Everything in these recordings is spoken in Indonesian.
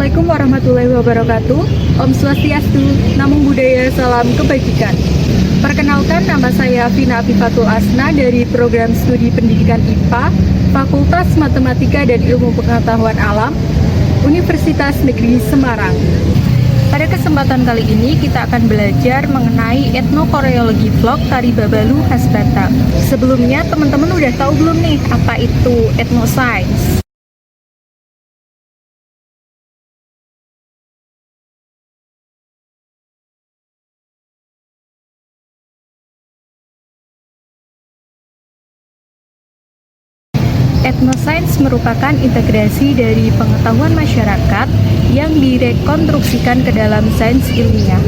Assalamualaikum warahmatullahi wabarakatuh. Om Swastiastu, Namo Buddhaya, salam kebajikan. Perkenalkan, nama saya Vina Afifatul Asna dari Program Studi Pendidikan IPA, Fakultas Matematika dan Ilmu Pengetahuan Alam, Universitas Negeri Semarang. Pada kesempatan kali ini kita akan belajar mengenai etnokoreologi vlog tari Babalu khas Batak. Sebelumnya teman-teman udah tahu belum nih apa itu etnoscience? Etnoscience merupakan integrasi dari pengetahuan masyarakat yang direkonstruksikan ke dalam sains ilmiah.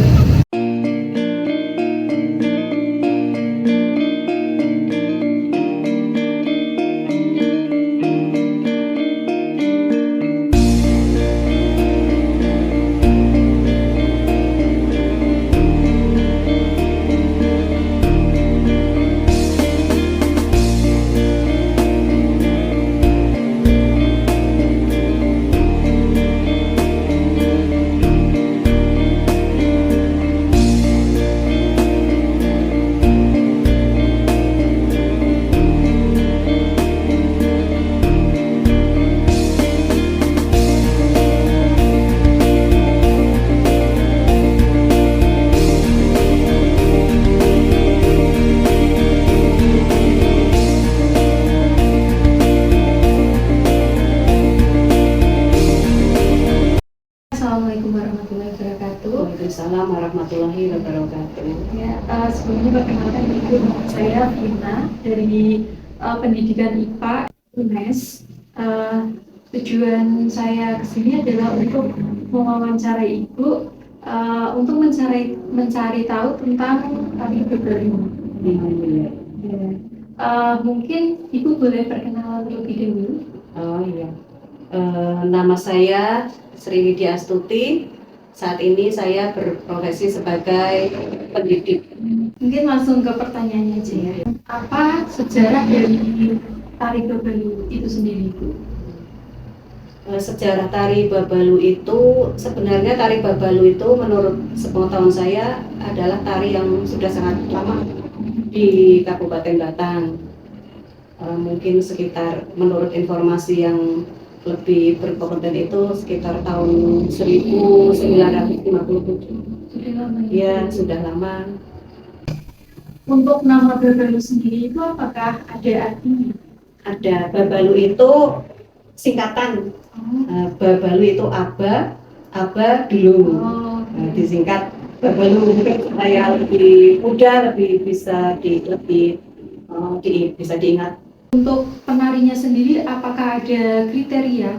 Assalamualaikum warahmatullahi wabarakatuh. Waalaikumsalam warahmatullahi wabarakatuh. Ya, sebelumnya perkenalkan diri saya Vina dari Pendidikan IPA UNES. Tujuan saya kesini adalah untuk mewawancarai Ibu untuk mencari tahu tentang tari Babalu. Ya. Mungkin Ibu boleh perkenalan terlebih dahulu. Oh iya. Nama saya Sri Widya Astuti. Saat ini saya berprofesi sebagai pendidik. Mungkin langsung ke pertanyaannya aja ya. Apa sejarah dari tari Babalu itu sendiri, Bu? Sejarah tari Babalu itu, sebenarnya tari Babalu itu menurut sepengetahuan saya adalah tari yang sudah sangat lama di Kabupaten Batang. Mungkin sekitar menurut informasi yang lebih berkompeten itu sekitar tahun 1957. Sudah lama Ya, sudah lama. Untuk nama Babalu sendiri itu apakah ada artinya? Ada. Babalu itu singkatan. Babalu itu aba dulu. Oh, Disingkat Babalu, mungkin supaya lebih mudah, lebih bisa bisa diingat. untuk penarinya sendiri apakah ada kriteria?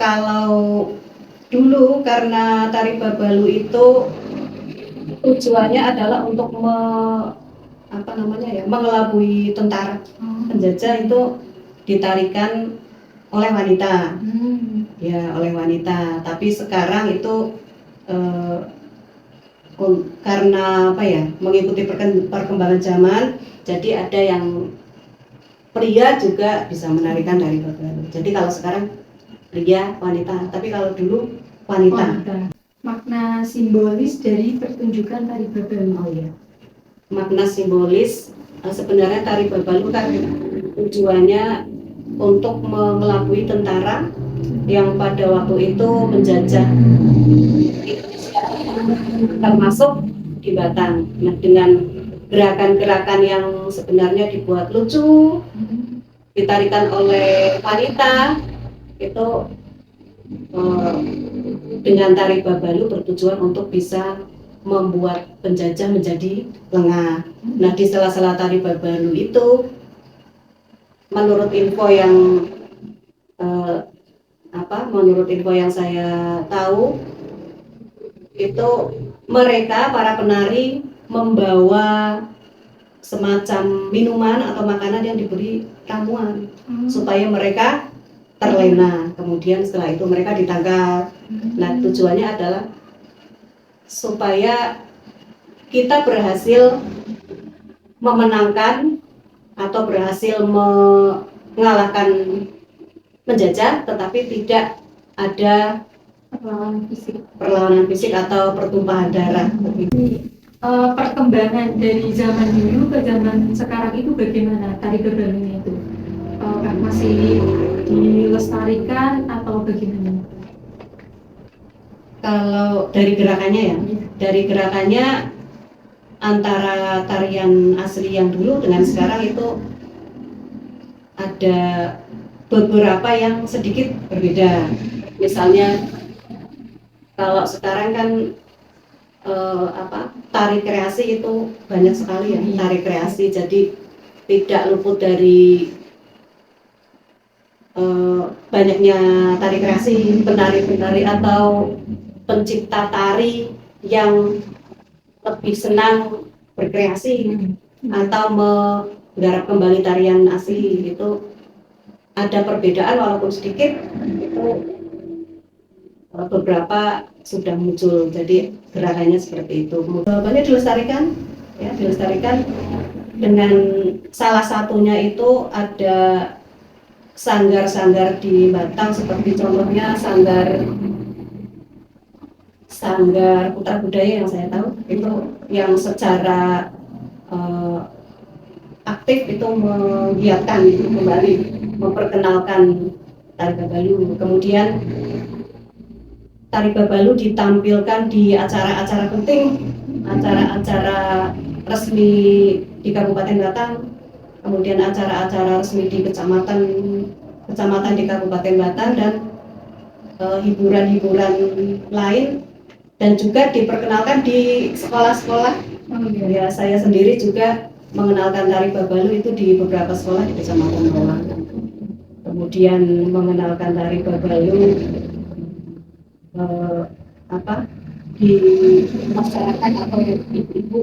Kalau dulu karena tari Babalu itu tujuannya adalah untuk mengelabui tentara penjajah, itu ditarikan oleh wanita. Ya, oleh wanita. Tapi sekarang itu karena mengikuti perkembangan zaman, jadi ada yang pria juga bisa menarikan tari Babalu. Jadi kalau sekarang pria, wanita, tapi kalau dulu wanita. Makna simbolis dari pertunjukan tari Babalu. Oh iya. Makna simbolis, sebenarnya tari Babalu kan tujuannya untuk mengelabui tentara yang pada waktu itu menjajah Indonesia, termasuk di Batang. Nah, dengan gerakan-gerakan yang sebenarnya dibuat lucu, ditarikan oleh wanita, itu dengan tari Babalu bertujuan untuk bisa membuat penjajah menjadi lengah. Nah, di sela-sela tari Babalu itu, menurut info yang saya tahu, itu mereka para penari membawa semacam minuman atau makanan yang diberi ramuan supaya mereka terlena. Kemudian setelah itu mereka ditangkap. Nah, tujuannya adalah supaya kita berhasil memenangkan atau berhasil mengalahkan penjajah, tetapi tidak ada perlawanan fisik atau pertumpahan darah. Perkembangan dari zaman dulu ke zaman sekarang itu bagaimana tari bebalunya itu? Masih dilestarikan atau bagaimana? Kalau dari gerakannya ya, dari gerakannya antara tarian asli yang dulu dengan sekarang itu ada beberapa yang sedikit berbeda. Misalnya kalau sekarang kan tari kreasi itu banyak sekali ya, tari kreasi, jadi tidak luput dari banyaknya tari kreasi, penari-penari atau pencipta tari yang lebih senang berkreasi atau menggarap kembali tarian asli. Itu ada perbedaan walaupun sedikit, itu beberapa sudah muncul, jadi gerakannya seperti itu. Banyak dilestarikan, ya, dilestarikan dengan salah satunya itu ada sanggar-sanggar di Batang, seperti contohnya sanggar Putra Budaya yang saya tahu itu yang secara aktif itu menggiatkan itu kembali, memperkenalkan tari Babalu. Kemudian tari Babalu ditampilkan di acara-acara penting, acara-acara resmi di Kabupaten Batang, kemudian acara-acara resmi di kecamatan di Kabupaten Batang, dan hiburan-hiburan lain, dan juga diperkenalkan di sekolah-sekolah. Ya, saya sendiri juga mengenalkan tari Babalu itu di beberapa sekolah di Kecamatan Bawang. Kemudian mengenalkan tari Babalu di masyarakat atau ibu-ibu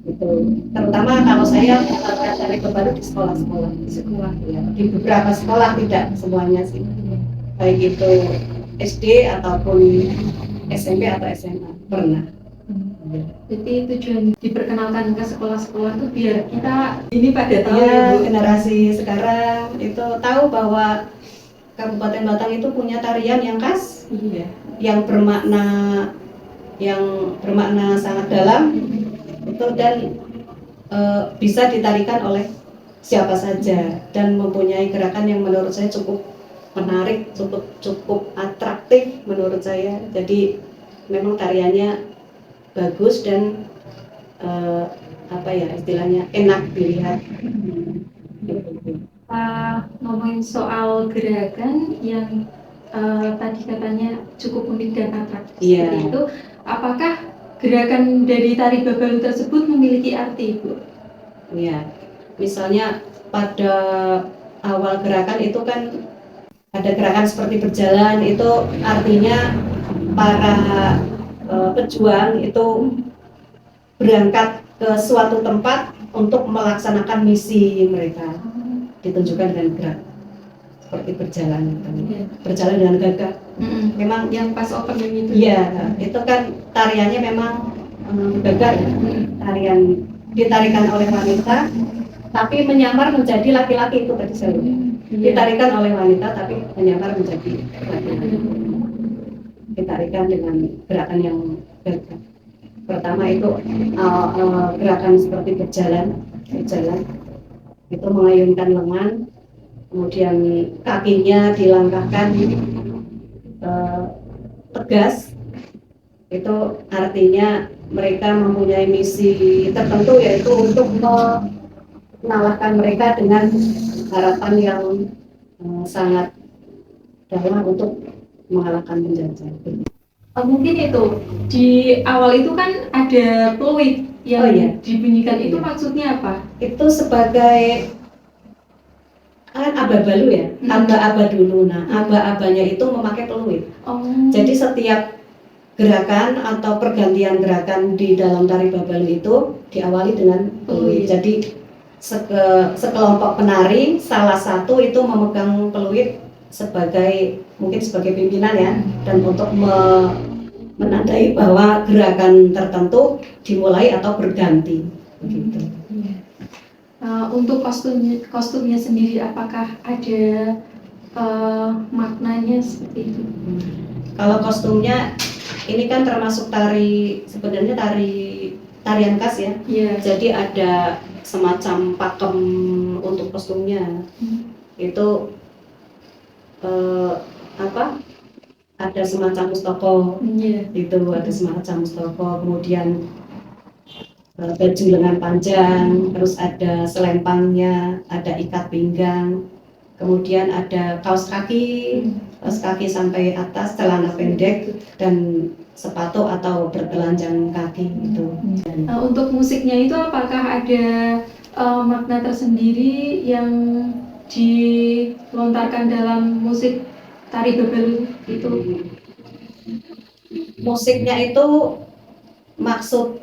gitu. Terutama kalau saya mengenalkan tari Babalu di sekolah-sekolah, ya, di beberapa sekolah, tidak semuanya sih, baik itu SD ataupun SMP atau SMA pernah. Jadi tujuan diperkenalkan ke sekolah-sekolah itu biar kita ini pada tahu ya, generasi sekarang itu tahu bahwa Kabupaten Batang itu punya tarian yang khas, yang bermakna sangat dalam itu, dan bisa ditarikan oleh siapa saja, dan mempunyai gerakan yang menurut saya cukup menarik, cukup atraktif menurut saya. Jadi memang tariannya bagus dan istilahnya enak dilihat. Ngomongin soal gerakan yang tadi katanya cukup unik dan atraktif seperti itu, apakah gerakan dari tari Babalu tersebut memiliki arti, Bu? Iya, misalnya pada awal gerakan itu kan ada gerakan seperti berjalan, itu artinya para pejuang itu berangkat ke suatu tempat untuk melaksanakan misi mereka, ditunjukkan dengan gerak seperti berjalan, berjalan dengan gagah. Memang yang pas opening itu. Iya, itu kan tariannya memang gagah, tarian ditarikan oleh wanita tapi menyamar menjadi laki-laki, itu tadi saya bilang. Ditarikan oleh wanita tapi menyamar menjadi laki-laki. Ditarikan dengan gerakan yang gagah. Pertama itu gerakan seperti berjalan, itu mengayunkan lengan, kemudian kakinya dilangkahkan tegas. Itu artinya mereka mempunyai misi tertentu, yaitu untuk mengalahkan mereka dengan harapan yang sangat dalam untuk mengalahkan penjajah. Mungkin itu di awal itu kan ada peluit yang dibunyikan, itu maksudnya apa? Itu sebagai aba-balu ya, aba-aba dulu. Nah, aba-abanya itu memakai peluit. Jadi setiap gerakan atau pergantian gerakan di dalam tari Babalu itu diawali dengan peluit. Jadi sekelompok penari, salah satu itu memegang peluit mungkin sebagai pimpinan ya, dan untuk menandai bahwa gerakan tertentu dimulai atau berganti begitu. Untuk kostumnya sendiri, apakah ada maknanya seperti itu. Kalau kostumnya ini kan termasuk sebenarnya tarian khas ya. Iya. Jadi ada semacam pakem untuk kostumnya. Itu ada semacam mustoko. Itu ada semacam mustoko, kemudian baju lengan panjang, terus ada selempangnya, ada ikat pinggang, kemudian ada kaos kaki sampai atas, celana pendek, dan sepatu atau bertelanjang kaki itu. Untuk musiknya itu apakah ada makna tersendiri yang dilontarkan dalam musik tari Babalu itu? Musiknya itu maksud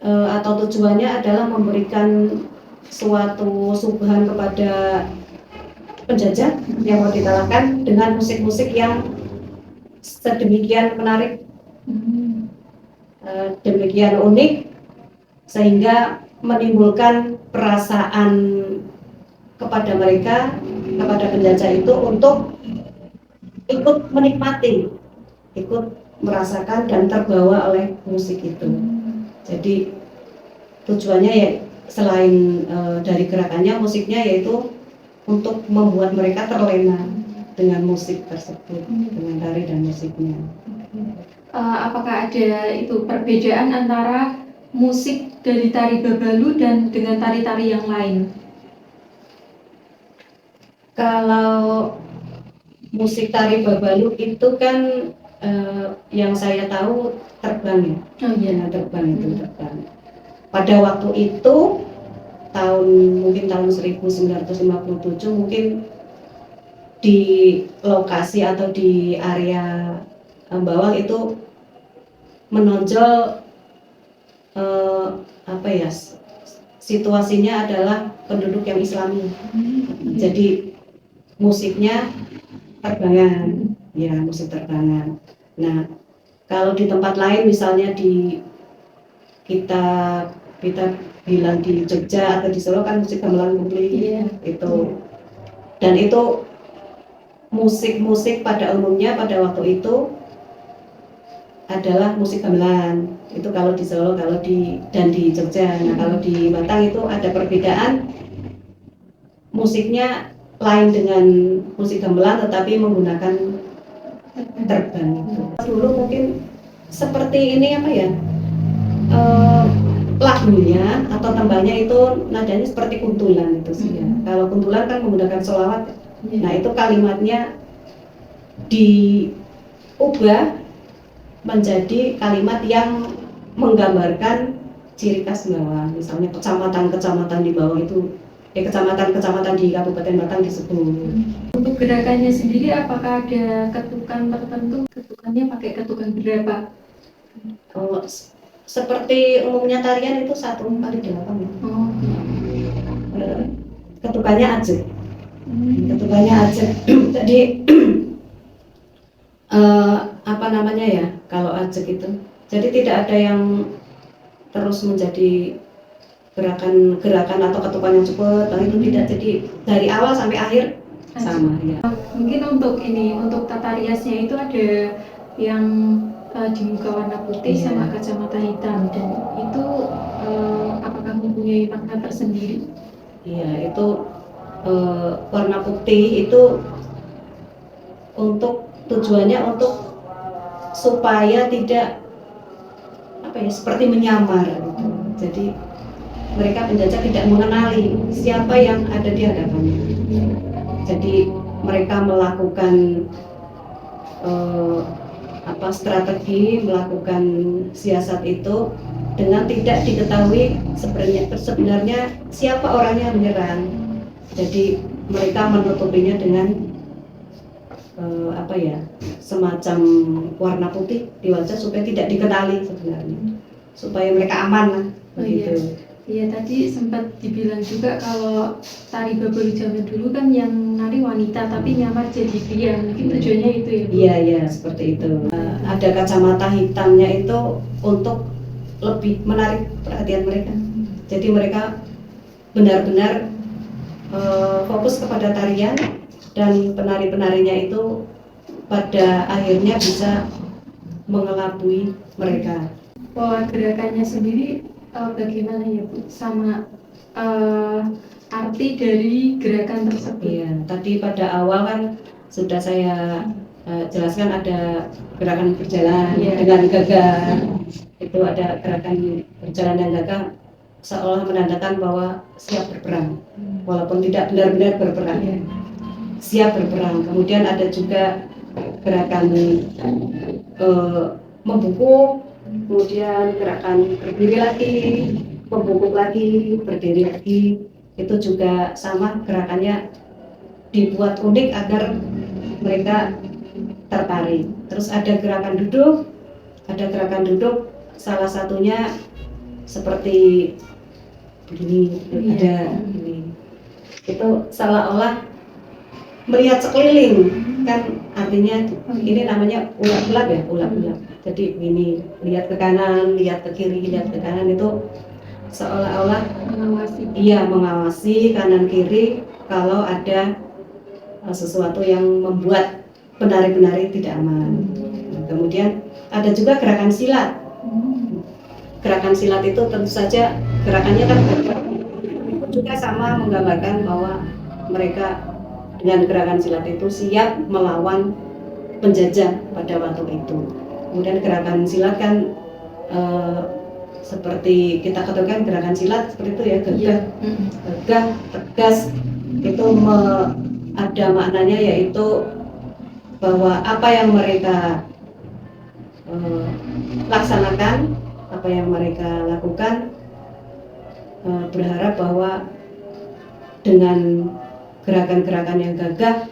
atau tujuannya adalah memberikan suatu suguhan kepada penjajah yang mau dikalahkan dengan musik-musik yang sedemikian menarik, demikian unik, sehingga menimbulkan perasaan kepada mereka, kepada penjajah itu untuk ikut menikmati, ikut merasakan dan terbawa oleh musik itu. Jadi tujuannya ya selain dari gerakannya, musiknya yaitu untuk membuat mereka terlena dengan musik tersebut, dengan tari dan musiknya. Apakah ada itu perbedaan antara musik dari tari Babalu dan dengan tari-tari yang lain? Kalau musik tari Babalu itu kan yang saya tahu terbang ya. Oh iya, terbang itu terbang. Pada waktu itu mungkin tahun 1957 mungkin di lokasi atau di area bawah itu menonjol situasinya adalah penduduk yang Islami. Jadi musiknya terbangan, ya musik terbangan. Nah, kalau di tempat lain misalnya kita bilang di Jogja atau di Solo kan musik gamelan kumpli, itu. Dan itu musik-musik pada umumnya pada waktu itu adalah musik gamelan. Itu kalau di Solo, dan di Jogja. Nah, kalau di Batang itu ada perbedaan, musiknya lain dengan musik gamelan tetapi menggunakan terbang itu. Dulu mungkin seperti ini lagunya atau tembangnya itu nadanya seperti kuntulan itu sih ya. Kalau kuntulan kan menggunakan sholawat. Nah, itu kalimatnya diubah menjadi kalimat yang menggambarkan ciri khas bawah. Misalnya kecamatan-kecamatan di bawah itu, kecamatan-kecamatan di Kabupaten Batang disebut. Untuk gerakannya sendiri apakah ada ketukan tertentu? Ketukannya pakai ketukan berapa? Seperti umumnya tarian itu 1/8 ya. Ketukannya ajeg. Jadi kalau ajeg itu, jadi tidak ada yang terus menjadi gerakan atau ketukan yang cepat, itu tidak. Jadi dari awal sampai akhir sama ya. Mungkin untuk tata riasnya itu ada yang di muka warna putih sama kacamata hitam, dan itu apakah mempunyai makna tersendiri? Iya, itu warna putih itu tujuannya untuk supaya tidak seperti menyamar gitu. Jadi mereka penjajah tidak mengenali siapa yang ada di hadapannya. Jadi mereka melakukan strategi, melakukan siasat itu dengan tidak diketahui sebenarnya siapa orangnya yang menyerang. Jadi mereka menutupinya dengan semacam warna putih di wajah supaya tidak dikenali sebenarnya, supaya mereka aman lah begitu. Iya, tadi sempat dibilang juga kalau tari Babalu zaman dulu kan yang nari wanita tapi nyamar jadi pria, mungkin tujuannya itu ya? Iya, seperti itu. Ada kacamata hitamnya itu untuk lebih menarik perhatian mereka. Jadi mereka benar-benar fokus kepada tarian dan penari-penarinya itu pada akhirnya bisa mengelabui mereka. Pola gerakannya sendiri bagaimana ya Bu? Sama arti dari gerakan tersebut. Iya, tadi pada awal kan sudah saya jelaskan ada gerakan berjalan dengan gagah. Itu ada gerakan berjalan dan gagah seolah menandakan bahwa siap berperang, walaupun tidak benar-benar berperang. Siap berperang. Kemudian ada juga gerakan membungkuk, kemudian gerakan berdiri lagi, membungkuk lagi, berdiri lagi. Itu juga sama, gerakannya dibuat unik agar mereka tertarik. Terus ada gerakan duduk, salah satunya seperti begini, ada ini. Itu seolah-olah melihat sekeliling, kan artinya ini namanya ulap-ulap ya, ulap-ulap. Jadi ini lihat ke kanan, lihat ke kiri, lihat ke kanan, itu seolah-olah mengawasi kanan kiri kalau ada sesuatu yang membuat penari-penari tidak aman. Kemudian ada juga gerakan silat. Gerakan silat itu tentu saja gerakannya kan juga sama, menggambarkan bahwa mereka dengan gerakan silat itu siap melawan penjajah pada waktu itu. Kemudian gerakan silat kan seperti kita katakan gerakan silat seperti itu ya, gagah, tegas. Itu ada maknanya, yaitu bahwa apa yang mereka laksanakan, apa yang mereka lakukan, berharap bahwa dengan gerakan-gerakan yang gagah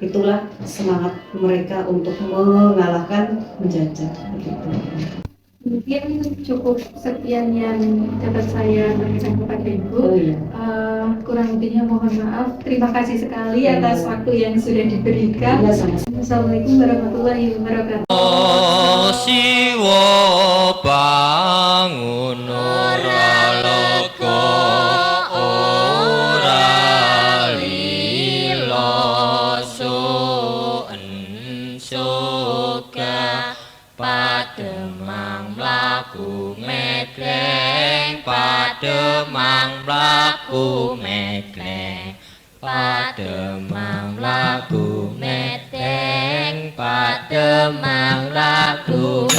itulah semangat mereka untuk mengalahkan penjajah. Begitu. Mungkin cukup sekian yang dapat saya berikan kepada Ibu. Kurang lebihnya mohon maaf. Terima kasih sekali atas waktu yang sudah diberikan. Assalamualaikum warahmatullahi wabarakatuh. Siwa bangun ora lega ora lilo suka pademang mlaku mekleng pademang mlaku mekleng pademang mlaku mekleng pademang mlaku